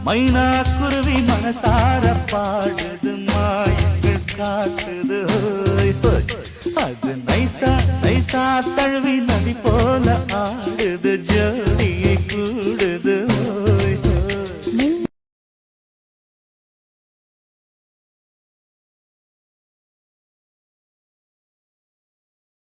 மைனா குருவி மனசார பாடுது மாயங்கள் காட்டுது ஹோய் ஹோய். அது நைசா நைசா தழுவி நதி போல ஆடுது ஜோடி